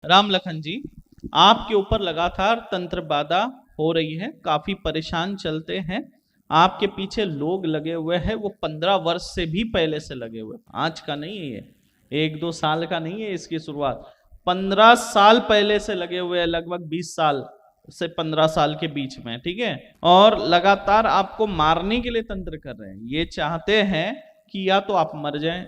राम लखन जी, आपके ऊपर लगातार तंत्र बाधा हो रही है, काफी परेशान चलते हैं। आपके पीछे लोग लगे हुए हैं, वो 15 वर्ष से भी पहले से लगे हुए, आज का नहीं है ये, 1-2 साल का नहीं है इसकी शुरुआत, 15 साल पहले से लगे हुए हैं, लगभग 20 साल से 15 साल के बीच में, ठीक है। और लगातार आपको मारने के लिए तंत्र कर रहे हैं। ये चाहते हैं कि या तो आप मर जाएं,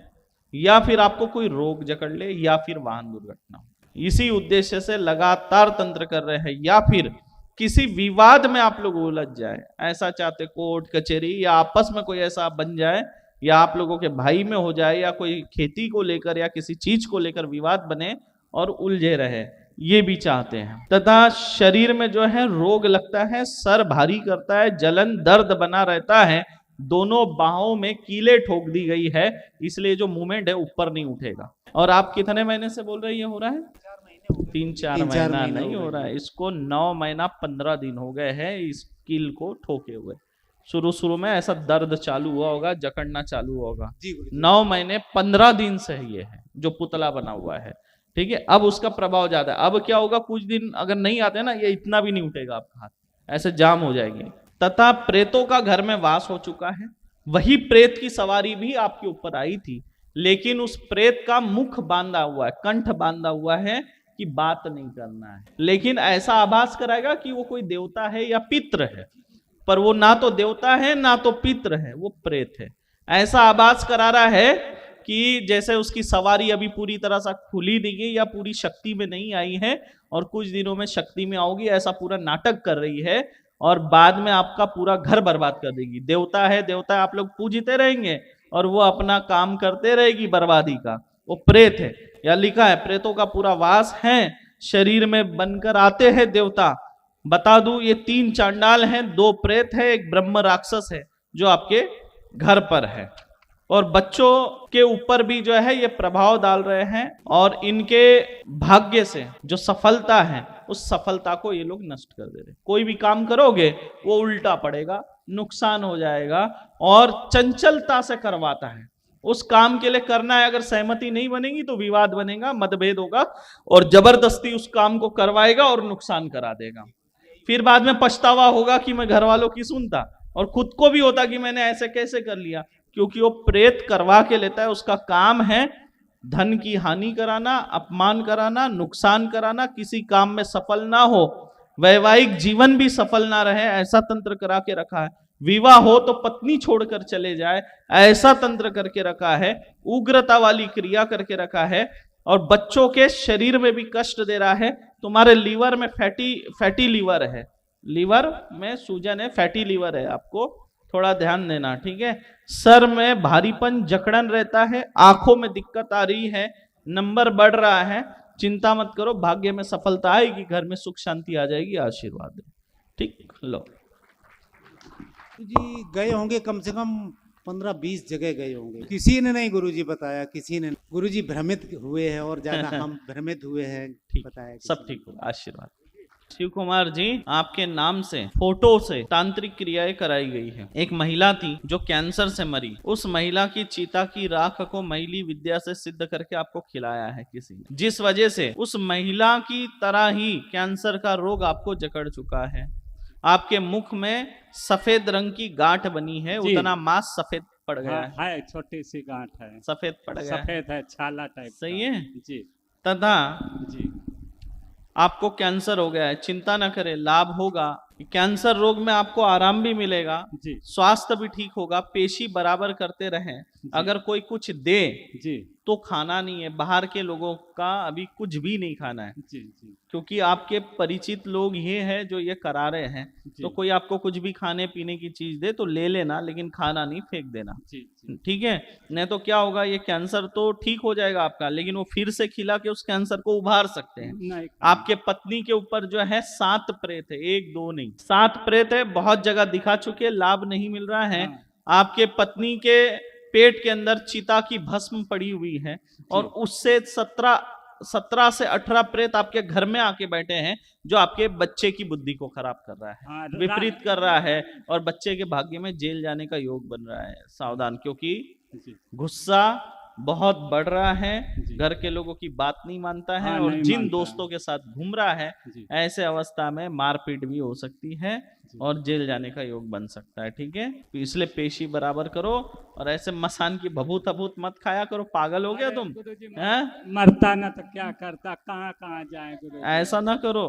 या फिर आपको कोई रोग जकड़ ले, या फिर वाहन दुर्घटना हो। इसी उद्देश्य से लगातार तंत्र कर रहे हैं, या फिर किसी विवाद में आप लोग उलझ जाए, ऐसा चाहते, कोर्ट कचहरी या आपस में कोई ऐसा बन जाए, या आप लोगों के भाई में हो जाए, या कोई खेती को लेकर या किसी चीज को लेकर विवाद बने और उलझे रहे, ये भी चाहते हैं। तथा शरीर में जो है रोग लगता है, सर भारी करता है, जलन दर्द बना रहता है, दोनों बाहों में कीले ठोक दी गई है, इसलिए जो मूवमेंट है ऊपर नहीं उठेगा। और आप कितने महीने से बोल रहे हैं ये हो रहा है? 3-4 महीना नहीं हो रहा है, इसको 9 महीना 15 दिन हो गए हैं इस कील को ठोके हुए। शुरू शुरू में ऐसा दर्द चालू हुआ होगा, जकड़ना चालू हुआ होगा, 9 महीने 15 दिन से ये है जो पुतला बना हुआ है, ठीक है। अब उसका प्रभाव ज्यादा है। अब क्या होगा, कुछ दिन अगर नहीं आते ना, ये इतना भी नहीं उठेगा आपका हाथ, ऐसे जाम हो जाएंगे। तथा प्रेतों का घर में वास हो चुका है। वही प्रेत की सवारी भी आपके ऊपर आई थी, लेकिन उस प्रेत का मुख बांधा हुआ है, कंठ बांधा हुआ है कि बात नहीं करना है, लेकिन ऐसा आभास कराएगा कि वो कोई देवता है या पितृ है, पर वो ना तो देवता है ना तो पितृ है, वो प्रेत है। ऐसा आभास करा रहा है कि जैसे उसकी सवारी अभी पूरी तरह से खुली नहीं है या पूरी शक्ति में नहीं आई है, और कुछ दिनों में शक्ति में आओगी, ऐसा पूरा नाटक कर रही है, और बाद में आपका पूरा घर बर्बाद कर देगी। देवता है, देवता है, आप लोग पूजते रहेंगे और वो अपना काम करते रहेगी बर्बादी का। वो प्रेत है, या लिखा है प्रेतों का पूरा वास है, शरीर में बनकर आते हैं देवता। बता दूं, ये 3 चांडाल हैं, 2 प्रेत है, एक ब्रह्म राक्षस है जो आपके घर पर है। और बच्चों के ऊपर भी जो है ये प्रभाव डाल रहे हैं, और इनके भाग्य से जो सफलता है, उस सफलता को ये लोग नष्ट कर दे रहे। कोई भी काम करोगे वो उल्टा पड़ेगा, नुकसान हो जाएगा, और चंचलता से करवाता है। उस काम के लिए करना है, अगर सहमति नहीं बनेगी तो विवाद बनेगा, मतभेद होगा, और जबरदस्ती उस काम को करवाएगा और नुकसान करा देगा। फिर बाद में पछतावा होगा कि मैं घर वालों की सुनता, और खुद को भी होता कि मैंने ऐसे कैसे कर लिया, क्योंकि वो प्रेत करवा के लेता है। उसका काम है धन की हानि कराना, अपमान कराना, नुकसान कराना, किसी काम में सफल ना हो, वैवाहिक जीवन भी सफल ना रहे, ऐसा तंत्र करा के रखा है। विवाह हो तो पत्नी छोड़कर चले जाए, ऐसा तंत्र करके रखा है। उग्रता वाली क्रिया करके रखा है, और बच्चों के शरीर में भी कष्ट दे रहा है। तुम्हारे लीवर में फैटी लीवर है, लीवर में सूजन है, फैटी लीवर है, आपको थोड़ा ध्यान देना, ठीक है। सर में भारीपन, जकड़न रहता है, आंखों में दिक्कत आ रही है, नंबर बढ़ रहा है, चिंता मत करो, भाग्य में सफलता आएगी, घर में सुख शांति आ जाएगी, आशीर्वाद है, ठीक। लो जी, गए होंगे कम से कम 15-20 जगह गए होंगे, किसी ने नहीं गुरुजी बताया, किसी ने। गुरुजी भ्रमित हुए हैं, और ज्यादा हम भ्रमित हुए हैं, बताया सब ठीक होगा, आशीर्वाद। शिव कुमार जी, आपके नाम से फोटो से तांत्रिक क्रियाएं कराई गई है। एक महिला थी जो कैंसर से मरी, उस महिला की चिता की राख को मैली विद्या से सिद्ध करके आपको खिलाया है किसी ने, जिस वजह से उस महिला की तरह ही कैंसर का रोग आपको जकड़ चुका है। आपके मुख में सफेद रंग की गांठ बनी है, उतना मांस सफेद पड़ गया है, छोटी सी गांठ है, सफेद पड़ गया, सफेद है, छाला टाइप, सही है जी। तथा जी, आपको कैंसर हो गया है, चिंता ना करें, लाभ होगा। कैंसर रोग में आपको आराम भी मिलेगा, जी, स्वास्थ्य भी ठीक होगा, पेशी बराबर करते रहें। अगर कोई कुछ दे जी, तो खाना नहीं है, बाहर के लोगों का अभी कुछ भी नहीं खाना है, जी, जी, क्योंकि आपके परिचित लोग ये हैं जो ये करा रहे हैं। तो कोई आपको कुछ भी खाने पीने की चीज दे तो ले लेना, लेकिन खाना नहीं, फेंक देना, जी, जी। ठीक है। नहीं तो क्या होगा, ये कैंसर तो ठीक हो जाएगा आपका, लेकिन वो फिर से खिला के उस कैंसर को उभार सकते हैं। आपके पत्नी के ऊपर जो है 7 प्रेत है, 1-2 नहीं, 7 प्रेत है, बहुत जगह दिखा चुके, लाभ नहीं मिल रहा है। आपके पत्नी के पेट के अंदर चिता की भस्म पड़ी हुई है, और उससे 17 से 18 प्रेत आपके घर में आके बैठे हैं, जो आपके बच्चे की बुद्धि को खराब कर रहा है, विपरीत कर रहा है, और बच्चे के भाग्य में जेल जाने का योग बन रहा है। सावधान, क्योंकि गुस्सा, बहुत बढ़ रहा है, जी। घर के लोगों की बात नहीं मानता है हाँ, और नहीं जिन मानता दोस्तों है। के साथ घूम रहा है, जी ऐसे अवस्था में मारपीट भी हो सकती है जी। और जेल जाने का योग बन सकता है। ठीक है, तो इसलिए पेशी बराबर करो और ऐसे मसान की भभूत अभूत मत खाया करो। पागल हो गया अरे तुम? गुरुजी हैं? मरता ना तो क्या करता, कहाँ कहाँ जाए गुरुजी। ऐसा ना करो।